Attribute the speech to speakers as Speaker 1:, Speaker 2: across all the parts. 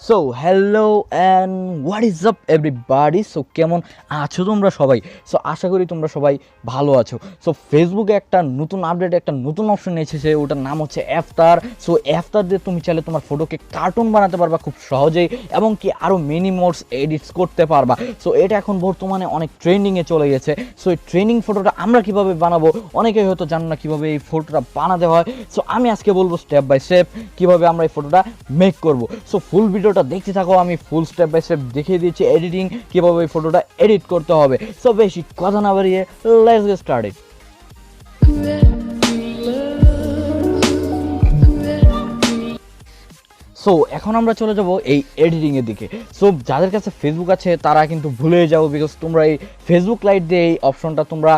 Speaker 1: So hello and what is up everybody. So কেমন আছো তোমরা সবাই? সো আশা করি তোমরা সবাই ভালো আছো। সো ফেসবুকে একটা নতুন আপডেট, একটা নতুন অপশন এসেছে, ওটার নাম হচ্ছে অ্যাফতার। সো অ্যাফতার দিয়ে তুমি চাইলে তোমার ফটোকে কার্টুন বানাতে পারবা খুব সহজেই, এবং কি আরও মিনি মোডস এডিটস করতে পারবা। সো এটা এখন বর্তমানে অনেক ট্রেন্ডিংয়ে চলে গেছে। সো এই ট্রেন্ডিং ফটোটা আমরা কীভাবে বানাবো, অনেকেই হয়তো জানো না কীভাবে এই ফটোটা বানাতে হয়। সো আমি আজকে বলবো স্টেপ বাই স্টেপ কীভাবে আমরা এই ফটোটা মেক করবো। সো ফুল ভিডিওটা দেখতে থাকো, আমি ফুল স্টেপ বাই স্টেপ দেখিয়ে দিচ্ছি এডিটিং কীভাবে এই ফটোটা এডিট করতে হবে। সো বেশি কথা না বাড়িয়ে লেটস গেট স্টার্টেড। সো এখন আমরা চলে যাব এই এডিটিংয়ের দিকে। সো যাদের কাছে ফেসবুক আছে তারা কিন্তু ভুলে যাও, বিকজ তোমরা এই ফেসবুক লাইট দিয়ে এই অপশনটা তোমরা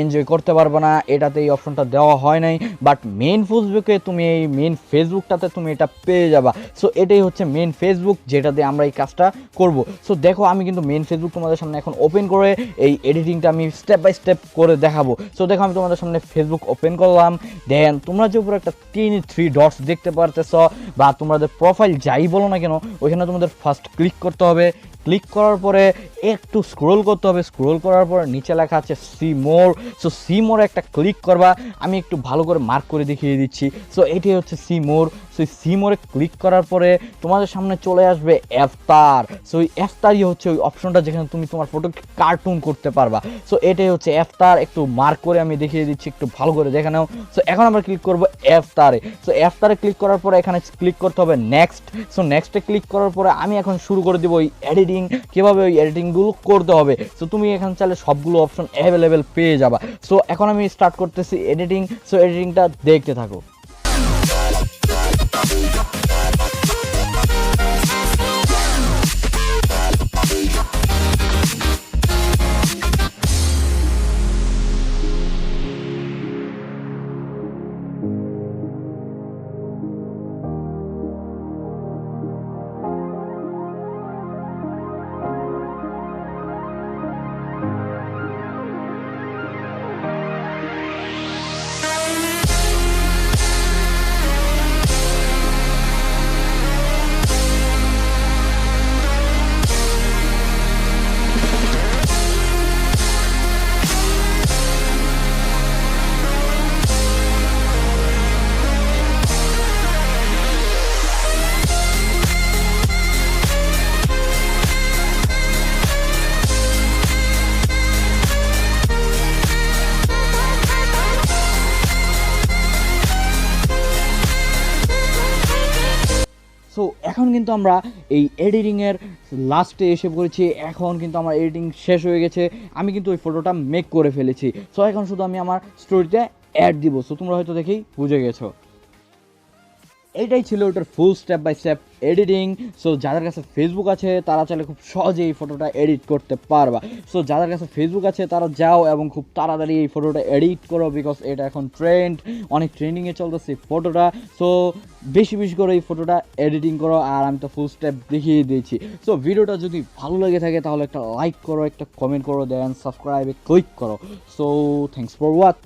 Speaker 1: এনজয় করতে পারবে না, এটাতে এই অপশনটা দেওয়া হয় নাই। বাট মেন ফেসবুকে তুমি এই মেন ফেসবুকটাতে তুমি এটা পেয়ে যাবা। সো এটাই হচ্ছে মেন ফেসবুক, যেটা দিয়ে আমরা এই কাজটা করব। সো দেখো, আমি কিন্তু মেন ফেসবুক তোমাদের সামনে এখন ওপেন করে এই এডিটিংটা আমি স্টেপ বাই স্টেপ করে দেখাবো। সো দেখো, আমি তোমাদের সামনে ফেসবুক ওপেন করলাম। দেন তোমরা যে উপরে একটা থ্রি ডটস দেখতে পারতেছ, বা তোমাদের প্রোফাইল যাই বলো না কেন, ওইখানে তোমাদের ফার্স্ট ক্লিক করতে হবে। ক্লিক করার পরে একটু স্ক্রোল করতে হবে। স্ক্রোল করার পরে নিচে লেখা আছে সি মোর। সো সি মোরে একটা ক্লিক করবা। আমি একটু ভালো করে মার্ক করে দেখিয়ে দিচ্ছি। সো এটাই হচ্ছে সি মোর। সো এই সি মোরে ক্লিক করার পরে তোমাদের সামনে চলে আসবে অ্যাফতার। সো এই অ্যাফতারই হচ্ছে ওই অপশনটা যেখানে তুমি তোমার ফটোকে কার্টুন করতে পারবা। সো এটাই হচ্ছে অ্যাফতার। একটু মার্ক করে আমি দেখিয়ে দিচ্ছি, একটু ভালো করে দেখে নাও। সো এখন আমরা ক্লিক করবো অ্যাফতারে। সো অ্যাফতারে ক্লিক করার পরে এখানে ক্লিক করতে হবে নেক্সট। সো নেক্সটে ক্লিক করার পরে আমি এখন শুরু করে দেবো ওই এডিটিং, কীভাবে ওই এডিটিংগুলো করতে হবে। সো তুমি এখানে চাইলে সবগুলো অপশন অ্যাভেলেবেল পেয়ে যাবা। সো এখন আমি স্টার্ট করতেছি এডিটিং। সো এডিটিংটা দেখতে থাকো। সো এখন কিন্তু আমরা এই এডিটিংয়ের লাস্টে এসে পড়েছি। এখন কিন্তু আমার এডিটিং শেষ হয়ে গেছে, আমি কিন্তু ওই ফটোটা মেক করে ফেলেছি। সো এখন শুধু আমি আমার স্টোরিতে অ্যাড দিব। সো তোমরা হয়তো দেখেই বুঝে গেছো। এটাই ছিল ওটার full step by step editing. So যাদের কাছে ফেসবুক আছে তারা চাইলে খুব সহজেই এই ফটোটা এডিট করতে পারবা। সো যাদের কাছে ফেসবুক আছে তারা যাও এবং খুব তাড়াতাড়ি এই ফটোটা এডিট করো, বিকজ এটা এখন ট্রেন্ড, অনেক ট্রেন্ডিংয়ে চলতেছে এই ফটোটা। সো বেশি বেশি করে এই ফটোটা এডিটিং করো, আর আমি তো ফুল স্টেপ দেখিয়ে দিয়েছি। সো ভিডিওটা যদি ভালো লেগে থাকে তাহলে একটা লাইক করো, একটা কমেন্ট করো, দেন সাবস্ক্রাইবে ক্লিক করো। So thanks for watch.